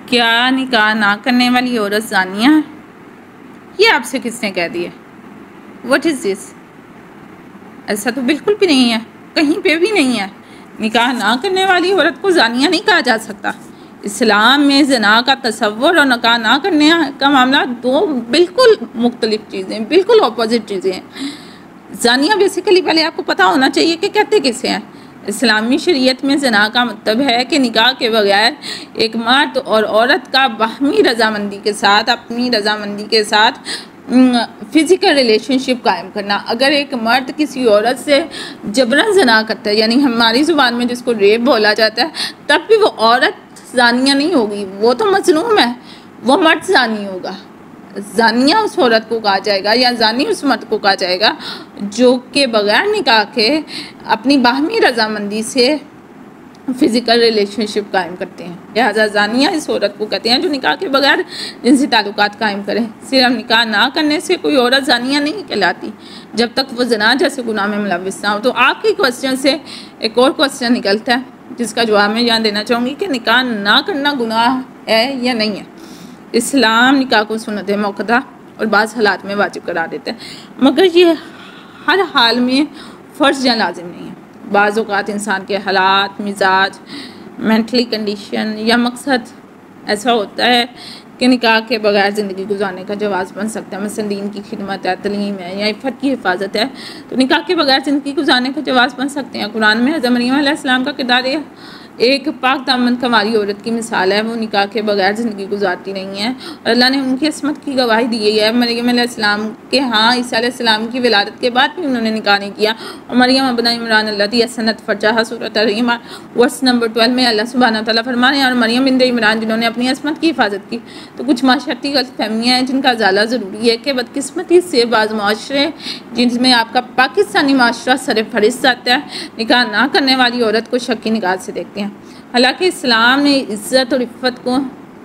क्या निकाह ना करने वाली औरत ज़ानिया है? ये आपसे किसने कह दिया? What is this? ऐसा तो बिल्कुल भी नहीं है, कहीं पे भी नहीं है। निकाह ना करने वाली औरत को ज़ानिया नहीं कहा जा सकता। इस्लाम में ज़िना का तसव्वुर और निकाह ना करने का मामला दो बिल्कुल मुख्तलिफ चीज़ें, बिल्कुल अपोजिट चीज़ें हैं। ज़ानिया बेसिकली पहले आपको पता होना चाहिए कि कहते किसे हैं। इस्लामी शरीयत में ज़िना का मतलब है कि निकाह के बगैर एक मर्द और औरत का बाहमी रजामंदी के साथ, अपनी रजामंदी के साथ फिज़िकल रिलेशनशिप कायम करना। अगर एक मर्द किसी औरत से जबरन ज़िना करता है, यानी हमारी ज़ुबान में जिसको रेप बोला जाता है, तब भी वो औरत ज़ानिया नहीं होगी, वो तो मजलूम है, वो मर्द ज़ानी होगा। ज़ानिया उस औरत को कहा जाएगा या ज़ानी उस मर्द को कहा जाएगा जो के बगैर निकाह के अपनी बाहमी रजामंदी से फ़िज़िकल रिलेशनशिप कायम करते हैं। लिहाजा ज़ानिया इस औरत को कहते हैं जो निकाह के बगैर जिनसी ताल्लुकात कायम करें। सिर्फ निकाह ना करने से कोई औरत ज़ानिया नहीं कहलाती जब तक वो ज़िना जैसे गुनाह में मुलव्विस ना हो। तो आपके क्वेश्चन से एक और क्वेश्चन निकलता है जिसका जवाब मैं यहाँ देना चाहूँगी कि निकाह ना करना गुनाह है या नहीं है। इस्लाम निकाह को सुन्नत मौक़दा और बाज़ हालात में वाजिब करार देता है, मगर ये हर हाल में फ़र्ज़ या लाजिम नहीं है। बाज़ औक़ात इंसान के हालात, मिजाज, मेंटली कंडीशन या मकसद ऐसा होता है कि निकाह के बगैर ज़िंदगी गुजारने का जवाज़ बन सकता है। मसलन दीन की खिदमत है, तलीम है या इफ़्फ़त की हिफाजत है, तो निकाह के बगैर ज़िंदगी गुजारने का जवाज़ बन सकते हैं। कुरान में हज़रत मरियम अलैहिस्सलाम का किरदार एक पाक दामन कमारी औरत की मिसाल है। वो निकाह के बगैर ज़िंदगी गुजारती नहीं है और अल्लाह ने उनकी अस्मत की गवाही दी है। मरियम अलैहिस्सलाम के हाँ ईसा अलैहिस्सलाम की विलादत के बाद भी उन्होंने निकाह नहीं किया। और मरियम इब्न इमरान अल्लती हसनत फ़रजहा सूरत अर्रहीम वर्स नंबर 12 में अल्लाह सुब्हानहू तआला फरमा रहे हैं, और मरियम बिन्त इमरान जिन्होंने अपनी अस्मत की हिफाजत की। तो कुछ माशरती गलतफहमियाँ हैं जिनका ज़ाला ज़रूरी है कि बदकिस्मती से बाज़ माशरे जिनमें आपका पाकिस्तानी माशरा सरफ़हरिस्त आता है, निकाह ना करने वाली औरत को शक की निगाह से देखते हैं। हालांकि इस्लाम ने इज़्ज़त और इफ़्फ़त को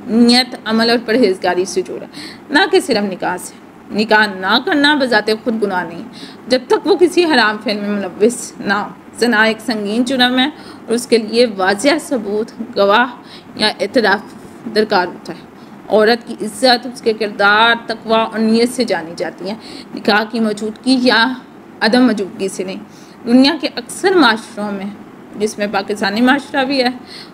नियत, अमल और परहेज़गारी से जोड़ा, ना कि सिर्फ निकाह से। निकाह ना करना बज़ाते खुद गुनाह नहीं जब तक वो किसी हराम फ़ेल में मुलव्विस ना हो। ज़िना एक संगीन जुर्म है और उसके लिए वाज़ेह सबूत, गवाह या एतराफ़ दरकार होता है। औरत की इज़्ज़त उसके किरदार, तक़वा और नीयत से जानी जाती है, निकाह की मौजूदगी या अदम मौजूदगी से नहीं। दुनिया के अक्सर माशरों में, जिसमें पाकिस्तानी माशरा भी है,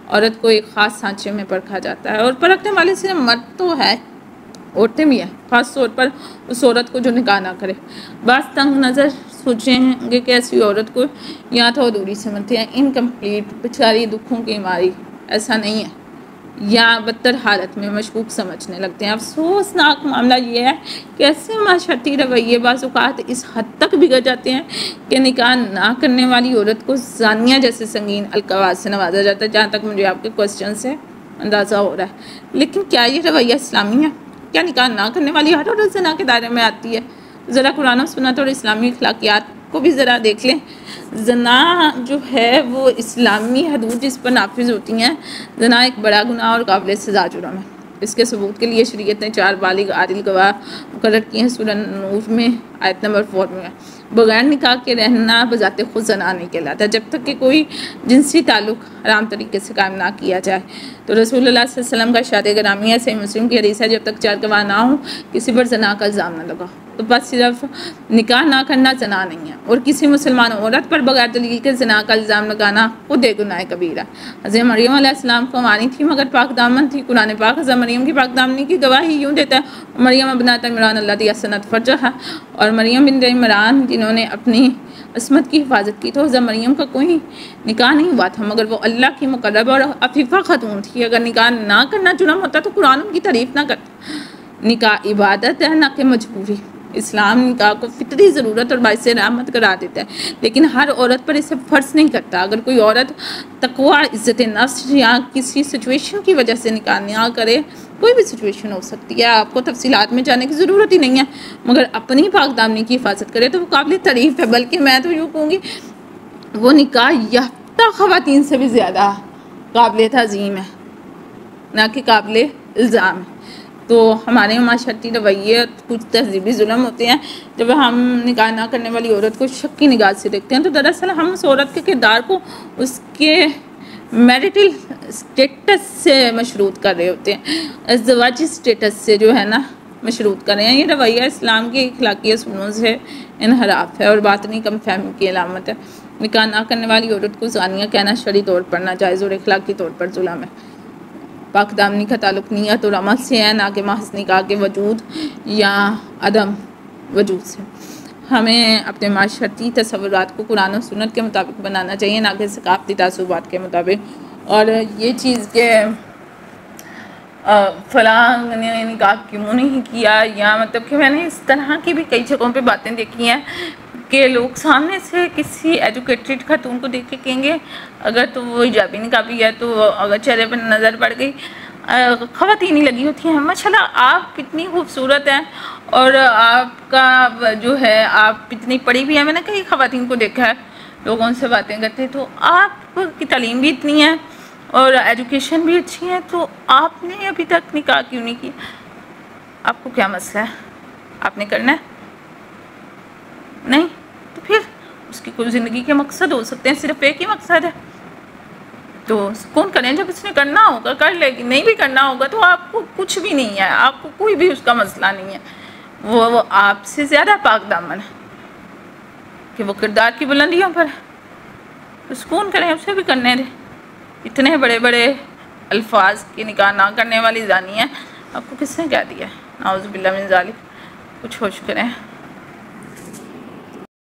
औरत को एक ख़ास सांचे में परखा जाता है और परखने वाले सिर्फ मर्द तो है, औरतें भी हैं, ख़ास तौर पर उस औरत को जो निकाह ना करे। बाज़ तंग नज़र सोचेंगे कि ऐसी औरत को या तो अधूरी समझते हैं, इनकम्प्लीट, बेचारी दुखों की मारी, ऐसा नहीं है, या बदतर हालत में मशकूक समझने लगते हैं। अफसोसनाक मामला ये है कि ऐसे माशरती रवैये बाज़ औक़ात इस हद तक बिगड़ जाते हैं कि निकाह ना करने वाली औरत को ज़ानिया जैसे संगीन अलक़ाब से नवाजा जाता है, जहाँ तक मुझे आपके क्वेश्चन से अंदाज़ा हो रहा है। लेकिन क्या ये रवैया इस्लामी है? क्या निकाह ना करने वाली हर औरत ज़िना के दायरे में आती है? ज़रा कुरान और सुन्नत और इस्लामी अखलाकियात को भी ज़रा देख लें। ज़िना जो है वो इस्लामी हदूद जिस पर नाफिज होती हैं, ज़िना एक बड़ा गुनाह और काबिल सज़ा जुर्म है। इसके सबूत के लिए शरीयत ने 4 बालिग आदिल गवाह मुकर्रर किए हैं। सूरह नूर में आयत नंबर 4 में बगैर निकाह के रहना बज़ाते खुद ज़िना नहीं कहलाता जब तक कि कोई जिनसी ताल्लुक़ हराम तरीके से कायम ना किया जाए। तो रसूलुल्लाह सल्लल्लाहु अलैहि वसल्लम का इरशाद गिरामी है, सही मुस्लिम की हदीस है, जब तक 4 गवाह ना हो किसी पर ज़िना का इल्ज़ाम ना लगा। तो बस सिर्फ निकाह ना करना ज़िना नहीं है, और किसी मुसलमान औरत पर बगैर दलील के ज़िना का इल्ज़ाम लगाना खुद एक गुनाह कबीरा। हज़रत मरियम अलैहिस्सलाम को मानी थी मगर पाक दामन थी। कुरान पाक हज़रत मरियम की पाक दामनी की गवाही यूँ देता है, मरियम इब्नत इमरान अल्लती हसनत फ़रजहा, और मरियम बिन्त इमरान जिन्होंने अपनी अस्मत की हिफाजत की। तो हज़रत मरियम का कोई निकाह नहीं हुआ था मगर वो अल्लाह की मुकर्रब और अफीफ़ा ख़तून थी। अगर निकाह ना करना जुर्म होता तो कुरान उनकी तारीफ़ ना करता। निकाह इबादत है, ना कि मजबूरी। इस्लाम निकाह को फितरी ज़रूरत और बाइस रहमत करार देता है, लेकिन हर औरत पर इसे फ़र्ज़ नहीं करता। अगर कोई औरत तक़वा, इज़्ज़त नफ्स या किसी सिचुएशन की वजह से निकाह ना करे, कोई भी सिचुएशन हो सकती है, आपको तफसीलात में जाने की ज़रूरत ही नहीं है, मगर अपनी पाक दामनी की हिफाजत करे तो वो काबिल तारीफ़ है। बल्कि मैं तो यूँ कहूँगी वो निकाह याफ्ता ख़वातीन से भी ज़्यादा काबिल तज़ीम है, ना कि काबिल इल्ज़ाम है। तो हमारे माशरती रवैये कुछ तहज़ीबी जुल्म होते हैं। जब हम निकाह ना करने वाली औरत को शक की निगाह से देखते हैं तो दरअसल हम उस औरत के किरदार को, उसके मैरिटल स्टेटस से मशरूत कर रहे होते हैं, अज़वाजी स्टेटस से जो है ना मशरूत कर रहे हैं। ये रवैया इस्लाम के अखलाकी असूलों से इनहराफ है और बातनी कम फहमी की अलामत है। निकाह ना करने वाली औरत को ज़ानिया कहना शरई तौर पर नाजायज़ और अखलाकी तौर पर जुल्म है। पाक दामनी का ताल्लुक़ नियत और अमल से है, ना कि महज़ निकाह के वजूद या अदम वजूद से। हमें अपने माशरती तसव्वुरात को कुरान और सुन्नत के मुताबिक बनाना चाहिए, ना कि सकाफ़ती तासुबात के मुताबिक। और ये चीज़ के फ़लाँ ने निकाह क्यों नहीं किया, या मतलब कि मैंने इस तरह की भी कई जगहों पे बातें देखी हैं कि लोग सामने से किसी एजुकेटेड खातून को देख के कहेंगे अगर तो वो हिजाबी निकाबी है, तो अगर चेहरे पर नज़र पड़ गई, ख़वातीन ही लगी होती हैं, माशाल्लाह आप कितनी खूबसूरत हैं और आपका जो है आप इतनी पढ़ी भी है। मैंने कई ख़वातीन को देखा है, लोगों से बातें करते, तो आपकी तालीम भी इतनी है और एजुकेशन भी अच्छी है, तो आपने अभी तक निकाह क्यों नहीं किया? आपको क्या मसला है? आपने करना है? नहीं तो फिर उसकी कोई ज़िंदगी के मकसद हो सकते हैं, सिर्फ एक ही मकसद है, तो कौन करें? जब उसने करना होगा कर लेगी, नहीं भी करना होगा तो आपको कुछ भी नहीं है, आपको कोई भी उसका मसला नहीं है। वो आपसे ज़्यादा पाक दामन है कि वो किरदार की बुलंदियों पर, तो कौन करें? उसे भी करने दे। इतने बड़े बड़े अल्फाज की निकाह ना करने वाली जानी है, आपको किसने कह दिया? नाउज़ुबिल्लाह मिन ज़ालिक। कुछ होश करें।